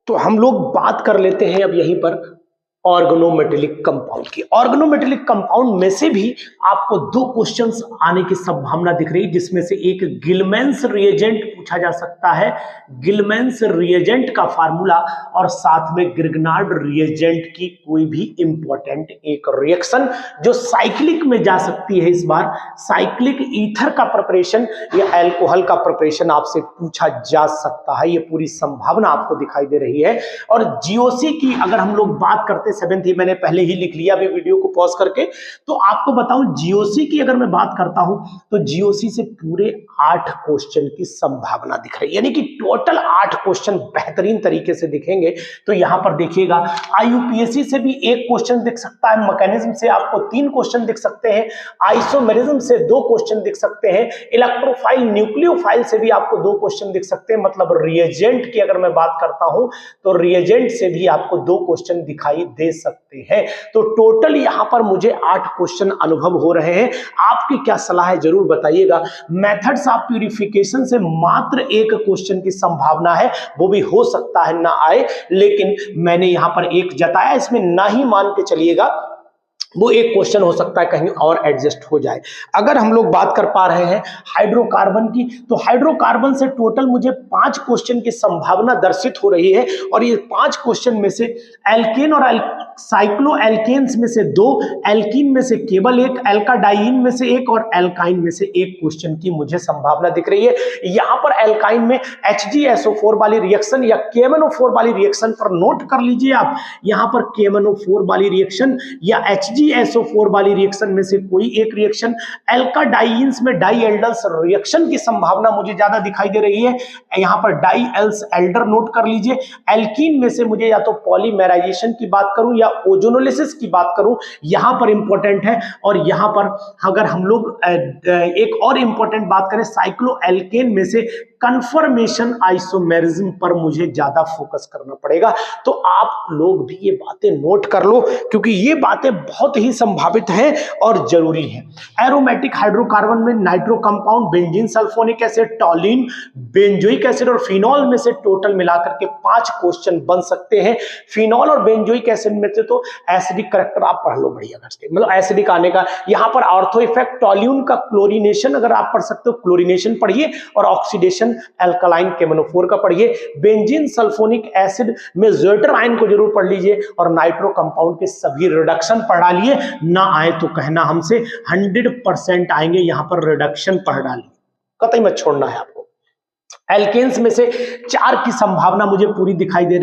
तो हम लोग बात कर लेते हैं अब यहीं पर ऑर्गेनोमेटेलिक कंपाउंड की। ऑर्गेनोमेटेलिक कंपाउंड में से भी आपको दो क्वेश्चंस आने की संभावना दिख रही है, जिसमें से एक गिलमेंस रिएजेंट पूछा जा सकता है, गिलमेंस रिएजेंट का फार्मूला, और साथ में ग्रिग्नार्ड रिएजेंट की कोई भी इंपॉर्टेंट एक रिएक्शन जो साइक्लिक में जा सकती है। इस बार साइक्लिक ईथर का प्रिपरेशन या अल्कोहल का प्रिपरेशन आपसे पूछा जा सकता है, ये पूरी संभावना आपको दिखाई दे रही है। और जीओसी की अगर हम लोग बात करते, सेवेंथ ही मैंने पहले ही लिख लिया अभी वीडियो को पॉज करके, तो आपको बताऊं जीओसी की अगर मैं बात करता हूं तो जीओसी से पूरे 8 क्वेश्चन की संभावना दिख रही है, यानी कि टोटल 8 क्वेश्चन बेहतरीन तरीके से दिखेंगे। तो यहां पर देखिएगा आईयूपीएससी से भी एक क्वेश्चन दिख सकता है, मैकेनिज्म से आपको 3 क्वेश्चन दिख सकते हैं, आइसोमेरिज्म से 2 क्वेश्चन दिख सकते हैं, इलेक्ट्रोफाइल न्यूक्लियोफाइल से भी आपको 2 क्वेश्चन दिख सकते हैं। मतलब रिएजेंट की अगर मैं बात करता हूं तो रिएजेंट से भी आपको 2 क्वेश्चन दिखाई दे सकते हैं। तो टोटल यहां पर मुझे 8 क्वेश्चन अनुभव हो रहे हैं। आपकी क्या सलाह है जरूर बताइएगा। मेथड्स ऑफ प्यूरिफिकेशन से मात्र एक क्वेश्चन की संभावना है, वो भी हो सकता है ना आए, लेकिन मैंने यहां पर एक जताया, इसमें ना ही मान के चलिएगा, वो एक क्वेश्चन हो सकता है कहीं और एडजस्ट हो जाए। अगर हम लोग बात कर पा रहे हैं हाइड्रोकार्बन की, तो हाइड्रोकार्बन से टोटल मुझे 5 क्वेश्चन की संभावना दर्शित हो रही है, और ये 5 क्वेश्चन में से एल्केन और साइक्लो एल्केन्स में से 2, एल्कीन में से केवल 1, एल्काडाइन में से 1 और एल्काइन में से 1 क्वेश्चन की मुझे संभावना दिख रही है। यहां पर एल्काइन में HgSO4 वाली रिएक्शन या KMnO4 वाली रिएक्शन पर नोट कर लीजिए आप, यहां पर KMnO4 वाली रिएक्शन या HgSO4 वाली रिएक्शन में से कोई एक रिएक्शन, एल्काडाइंस में डाईएल्डर्स रिएक्शन की संभावना मुझे ज्यादा दिखाई दे रही है, यहां पर डाईएल्स एल्डर नोट कर लीजिए। एल्कीन में से मुझे या तो पॉलीमेराइजेशन की बात करूं या ओजोनोलिसिस की बात करूं, यहां पर इंपॉर्टेंट है। और यहां पर अगर हम लोग एक और इंपॉर्टेंट बात करें साइक्लो एल्केन में से कंफर्मेशन आइसोमेरिज्म पर मुझे ज्यादा फोकस करना पड़ेगा। तो आप लोग भी ये बातें नोट कर लो, क्योंकि ये बातें बहुत ही संभावित हैं और जरूरी हैं। एरोमेटिक हाइड्रोकार्बन में nitro compound, benzene sulphonic acid, टॉलिन, benzoic acid और फिनॉल में से टोटल मिलाकर के 5 क्वेश्चन बन सकते हैं। फिनॉल और बेंजोइक एसिड में से तो एसिडिक करैक्टर आप पढ़ लो बढ़िया करके, मतलब एसिडिक आने का। यहां पर ऑर्थो इफेक्ट, टॉल्यून का क्लोरीनेशन अगर आप पढ़ सकते हो, क्लोरीनेशन पढ़िए, और ऑक्सीडेशन एल्कलाइन KMnO4 का पढ़िए। बेंजीन सल्फोनिक एसिड में ज़्वेटर आयन को जरूर पढ़ लीजिए, और नाइट्रो कंपाउंड के सभी रिडक्शन पढ़ा लिए। ना आए तो कहना हमसे, 100% आएंगे, यहां पर रिडक्शन पढ़ डालिए, कतई मत छोड़ना है आपको। एल्केन्स में से 4 की संभावना मुझे पूरी दिखाई दे